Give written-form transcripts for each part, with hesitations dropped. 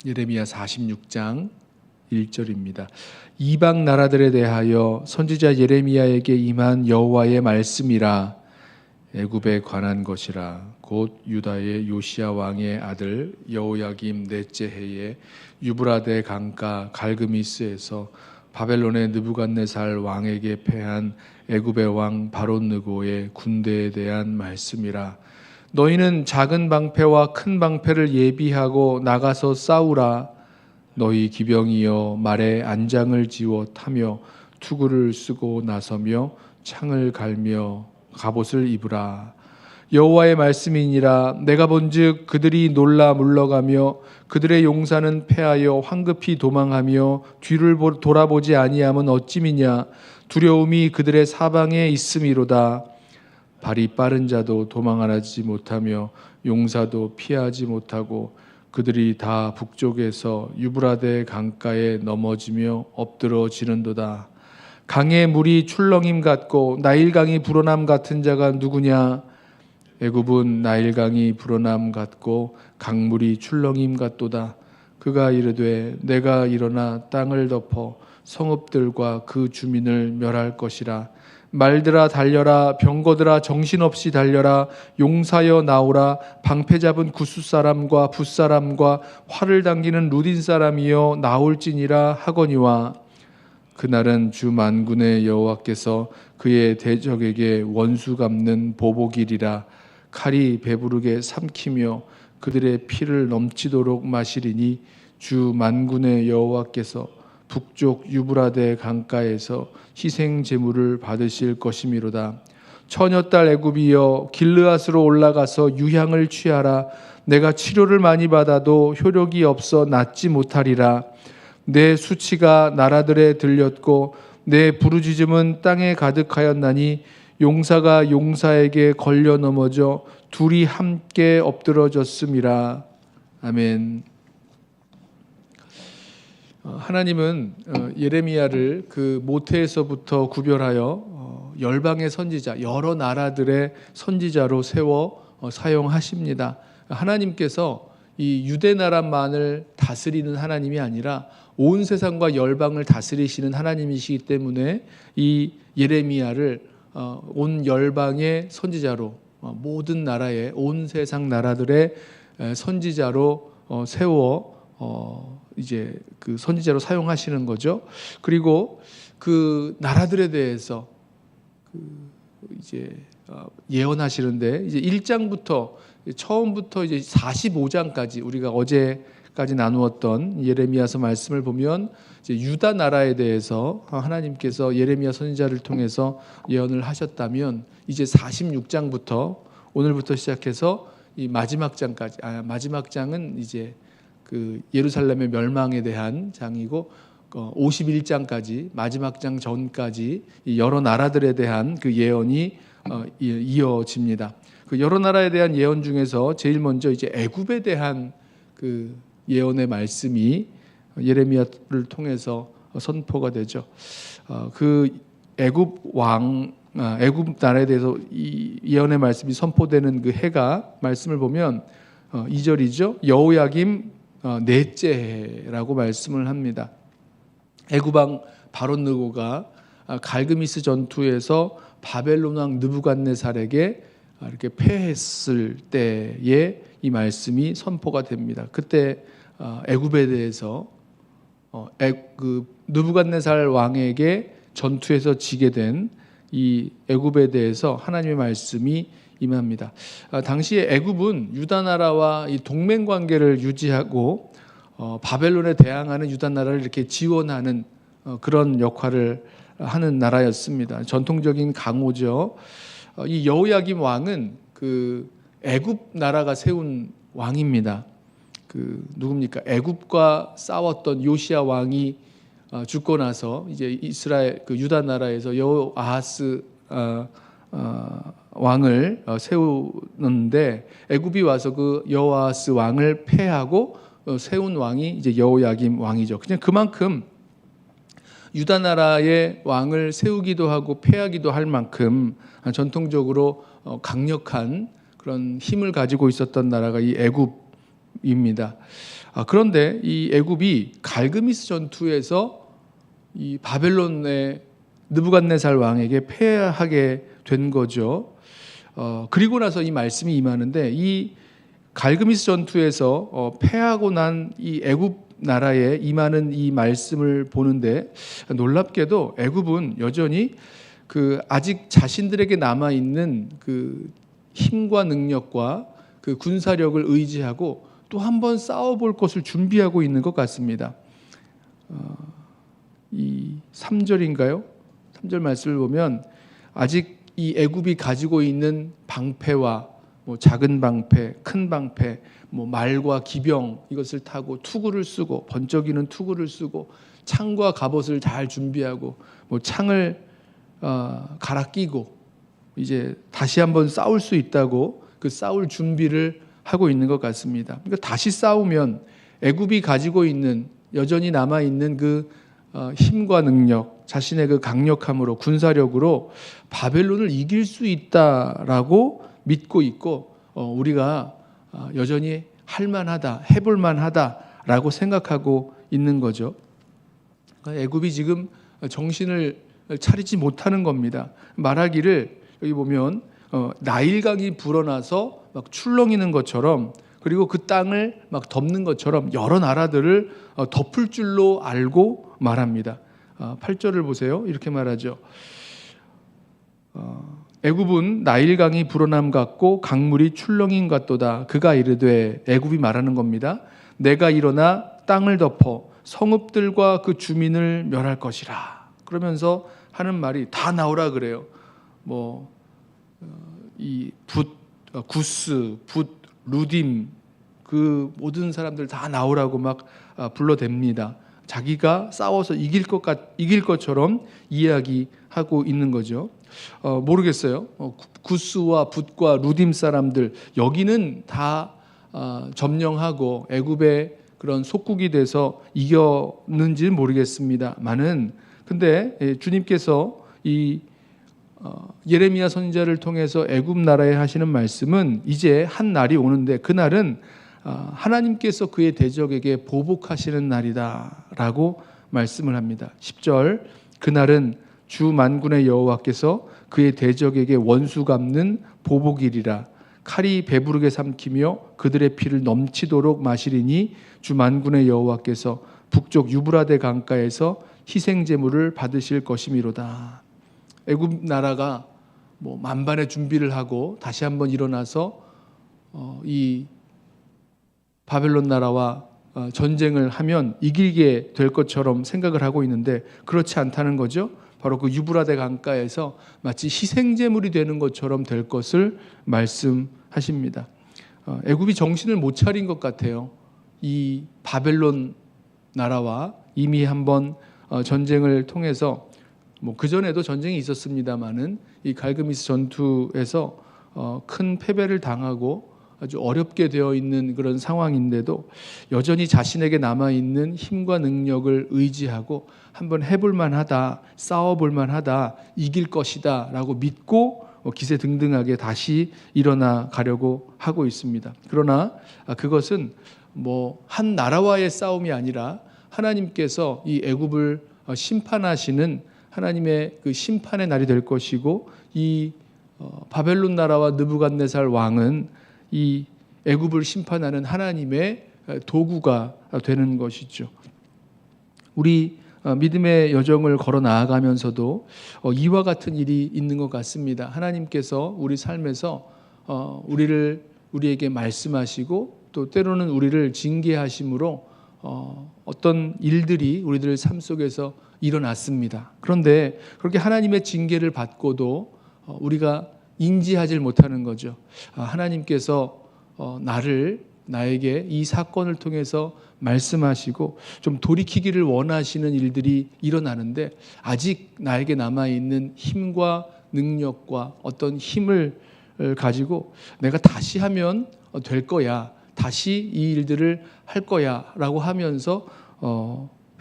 예레미야 46장 1절입니다. 이방 나라들에 대하여 선지자 예레미야에게 임한 여호와의 말씀이라. 애굽에 관한 것이라. 곧 유다의 요시야 왕의 아들 여호야김 넷째 해에 유브라데 강가 갈그미스에서 바벨론의 느부갓네살 왕에게 패한 애굽의 왕 바롯느고의 군대에 대한 말씀이라. 너희는 작은 방패와 큰 방패를 예비하고 나가서 싸우라. 너희 기병이여 말에 안장을 지워 타며 투구를 쓰고 나서며 창을 갈며 갑옷을 입으라. 여호와의 말씀이니라. 내가 본즉 그들이 놀라 물러가며 그들의 용사는 패하여 황급히 도망하며 뒤를 돌아보지 아니함은 어찌미냐. 두려움이 그들의 사방에 있음이로다. 발이 빠른 자도 도망하지 못하며 용사도 피하지 못하고 그들이 다 북쪽에서 유브라데 강가에 넘어지며 엎드러지는도다. 강의 물이 출렁임 같고 나일강이 불어남 같은 자가 누구냐? 애굽은 나일강이 불어남 같고 강물이 출렁임 같도다. 그가 이르되 내가 일어나 땅을 덮어 성읍들과 그 주민을 멸할 것이라. 말들아 달려라. 병거들아 정신없이 달려라. 용사여 나오라. 방패 잡은 구스 사람과 붓 사람과 활을 당기는 루딘 사람이여 나올지니라 하거니와. 그날은 주 만군의 여호와께서 그의 대적에게 원수 갚는 보복일이라. 칼이 배부르게 삼키며 그들의 피를 넘치도록 마시리니 주 만군의 여호와께서 북쪽 유브라데 강가에서 희생 제물을 받으실 것이미로다. 처녀딸 애굽이여 길르앗으로 올라가서 유향을 취하라. 내가 치료를 많이 받아도 효력이 없어 낫지 못하리라. 내 수치가 나라들에 들렸고 내 부르짖음은 땅에 가득하였나니 용사가 용사에게 걸려 넘어져 둘이 함께 엎드러졌음이라. 아멘. 하나님은 예레미야를 그 모태에서부터 구별하여 열방의 선지자, 여러 나라들의 선지자로 세워 사용하십니다. 하나님께서 이 유대 나라만을 다스리는 하나님이 아니라 온 세상과 열방을 다스리시는 하나님이시기 때문에 이 예레미야를 온 열방의 선지자로, 모든 나라의 온 세상 나라들의 선지자로 세워 이제 그 선지자로 사용하시는 거죠. 그리고 그 나라들에 대해서 이제 예언하시는데 이제 1장부터 처음부터 이제 45장까지 우리가 어제까지 나누었던 예레미야서 말씀을 보면 이제 유다 나라에 대해서 하나님께서 예레미야 선지자를 통해서 예언을 하셨다면 이제 46장부터 오늘부터 시작해서 이 마지막 장까지, 마지막 장은 이제 그 예루살렘의 멸망에 대한 장이고 51장까지 마지막 장 전까지 여러 나라들에 대한 그 예언이 이어집니다. 그 여러 나라에 대한 예언 중에서 제일 먼저 이제 애굽에 대한 그 예언의 말씀이 예레미야를 통해서 선포가 되죠. 그 애굽 나라에 대해서 이 예언의 말씀이 선포되는 그 해가 말씀을 보면 2절이죠. 여호야김 넷째 해라고 말씀을 합니다. 애굽 왕 바롯느고가 갈그미스 전투에서 바벨론 왕 느부갓네살에게 이렇게 패했을 때에 이 말씀이 선포가 됩니다. 그때 애굽에 대해서 그 느부갓네살 왕에게 전투에서 지게 된 이 애굽에 대해서 하나님의 말씀이 임합니다. 당시에 애굽은 유다 나라와 이 동맹 관계를 유지하고 바벨론에 대항하는 유다 나라를 이렇게 지원하는 그런 역할을 하는 나라였습니다. 전통적인 강호죠. 이 여호야김 왕은 그 애굽 나라가 세운 왕입니다. 그 누굽니까? 애굽과 싸웠던 요시야 왕이 죽고 나서 이제 이스라엘 그 유다 나라에서 여호아하스 왕을 세우는데 애굽이 와서 그 여호아하스 왕을 패하고 세운 왕이 이제 여호야김 왕이죠. 그냥 그만큼 유다 나라의 왕을 세우기도 하고 패하기도 할 만큼 전통적으로 강력한 그런 힘을 가지고 있었던 나라가 이 애굽 입니다. 그런데 이 애굽이 갈그미스 전투에서 이 바벨론의 느부갓네살 왕에게 패하게 된 거죠. 그리고 나서 이 말씀이 임하는데 이 갈그미스 전투에서 패하고 난 이 애굽 나라에 임하는 이 말씀을 보는데 놀랍게도 애굽은 여전히 그 아직 자신들에게 남아 있는 그 힘과 능력과 그 군사력을 의지하고 또 한 번 싸워볼 것을 준비하고 있는 것 같습니다. 이 3절인가요? 3절 말씀을 보면 아직 이 애굽이 가지고 있는 방패와 뭐 작은 방패, 큰 방패, 뭐 말과 기병 이것을 타고 투구를 쓰고 번쩍이는 투구를 쓰고 창과 갑옷을 잘 준비하고 뭐 창을 갈아 끼고 이제 다시 한번 싸울 수 있다고 그 싸울 준비를 하고 있는 것 같습니다. 그러니까 다시 싸우면 애굽이 가지고 있는 여전히 남아 있는 그 힘과 능력, 자신의 그 강력함으로 군사력으로 바벨론을 이길 수 있다라고 믿고 있고 우리가 여전히 할만하다, 해볼만하다라고 생각하고 있는 거죠. 애굽이 지금 정신을 차리지 못하는 겁니다. 말하기를 여기 보면 나일강이 불어나서 막 출렁이는 것처럼 그리고 그 땅을 막 덮는 것처럼 여러 나라들을 덮을 줄로 알고 말합니다. 8절을 보세요. 이렇게 말하죠. 애굽은 나일강이 불어남 같고 강물이 출렁임 같도다. 그가 이르되 애굽이 말하는 겁니다. 내가 일어나 땅을 덮어 성읍들과 그 주민을 멸할 것이라. 그러면서 하는 말이 다 나오라 그래요. 뭐 이 구스, 붓, 루딤 그 모든 사람들 다 나오라고 막 불러댑니다. 자기가 싸워서 이길 것처럼 이야기하고 있는 거죠. 모르겠어요. 구스와 붓과 루딤 사람들 여기는 다 점령하고 애굽의 그런 속국이 돼서 이겼는지는 모르겠습니다만은 근데 주님께서 이 예레미야 선지자를 통해서 애굽 나라에 하시는 말씀은 이제 한 날이 오는데 그 날은 하나님께서 그의 대적에게 보복하시는 날이다라고 말씀을 합니다. 10절 그날은 주 만군의 여호와께서 그의 대적에게 원수 갚는 보복일이라. 칼이 배부르게 삼키며 그들의 피를 넘치도록 마시리니 주 만군의 여호와께서 북쪽 유브라데 강가에서 희생 제물을 받으실 것이미로다. 애굽 나라가 뭐 만반의 준비를 하고 다시 한번 일어나서 이 바벨론 나라와 전쟁을 하면 이기게 될 것처럼 생각을 하고 있는데 그렇지 않다는 거죠. 바로 그 유브라데 강가에서 마치 희생 제물이 되는 것처럼 될 것을 말씀하십니다. 애굽이 정신을 못 차린 것 같아요. 이 바벨론 나라와 이미 한번 전쟁을 통해서 뭐 그전에도 전쟁이 있었습니다만은 이 갈그미스 전투에서 큰 패배를 당하고 아주 어렵게 되어 있는 그런 상황인데도 여전히 자신에게 남아있는 힘과 능력을 의지하고 한번 해볼 만하다, 싸워볼 만하다, 이길 것이다 라고 믿고 기세등등하게 다시 일어나 가려고 하고 있습니다. 그러나 그것은 뭐 한 나라와의 싸움이 아니라 하나님께서 이 애굽을 심판하시는 하나님의 그 심판의 날이 될 것이고 이 바벨론 나라와 느부갓네살 왕은 이 애굽을 심판하는 하나님의 도구가 되는 것이죠. 우리 믿음의 여정을 걸어 나아가면서도 이와 같은 일이 있는 것 같습니다. 하나님께서 우리 삶에서 우리에게 말씀하시고 또 때로는 우리를 징계하심으로 어떤 일들이 우리들 삶 속에서 일어났습니다. 그런데 그렇게 하나님의 징계를 받고도 우리가 인지하지 못하는 거죠. 하나님께서 나에게 이 사건을 통해서 말씀하시고 좀 돌이키기를 원하시는 일들이 일어나는데 아직 나에게 남아있는 힘과 능력과 어떤 힘을 가지고 내가 다시 하면 될 거야. 다시 이 일들을 할 거야 라고 하면서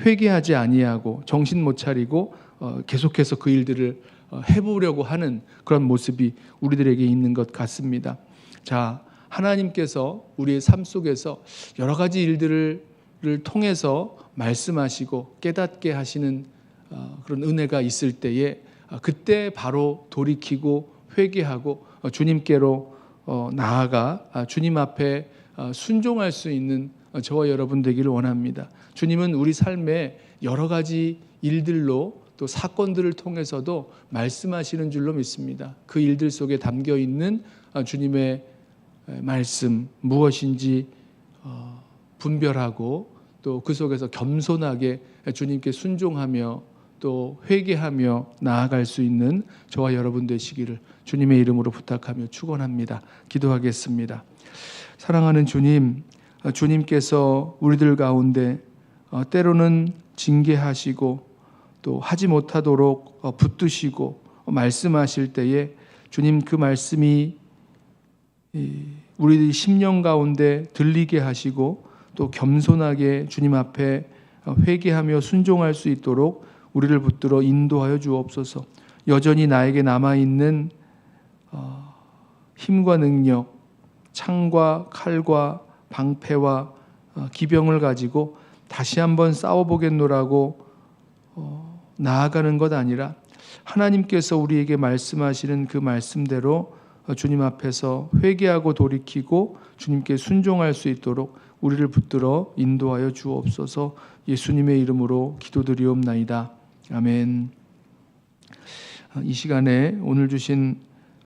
회개하지 아니하고 정신 못 차리고 계속해서 그 일들을 해보려고 하는 그런 모습이 우리들에게 있는 것 같습니다. 자, 하나님께서 우리의 삶 속에서 여러 가지 일들을 통해서 말씀하시고 깨닫게 하시는 그런 은혜가 있을 때에 그때 바로 돌이키고 회개하고 주님께로 나아가 주님 앞에 순종할 수 있는 저와 여러분 되기를 원합니다. 주님은 우리 삶에 여러 가지 일들로 또 사건들을 통해서도 말씀하시는 줄로 믿습니다. 그 일들 속에 담겨 있는 주님의 말씀 무엇인지 분별하고 또 그 속에서 겸손하게 주님께 순종하며 또 회개하며 나아갈 수 있는 저와 여러분 되시기를 주님의 이름으로 부탁하며 축원합니다. 기도하겠습니다. 사랑하는 주님, 주님께서 우리들 가운데 때로는 징계하시고 또 하지 못하도록 붙드시고 말씀하실 때에 주님 그 말씀이 우리 심령 가운데 들리게 하시고 또 겸손하게 주님 앞에 회개하며 순종할 수 있도록 우리를 붙들어 인도하여 주옵소서. 여전히 나에게 남아있는 힘과 능력, 창과 칼과 방패와 기병을 가지고 다시 한번 싸워보겠노라고 나아가는 것 아니라 하나님께서 우리에게 말씀하시는 그 말씀대로 주님 앞에서 회개하고 돌이키고 주님께 순종할 수 있도록 우리를 붙들어 인도하여 주옵소서. 예수님의 이름으로 기도드리옵나이다. 아멘. 이 시간에 오늘 주신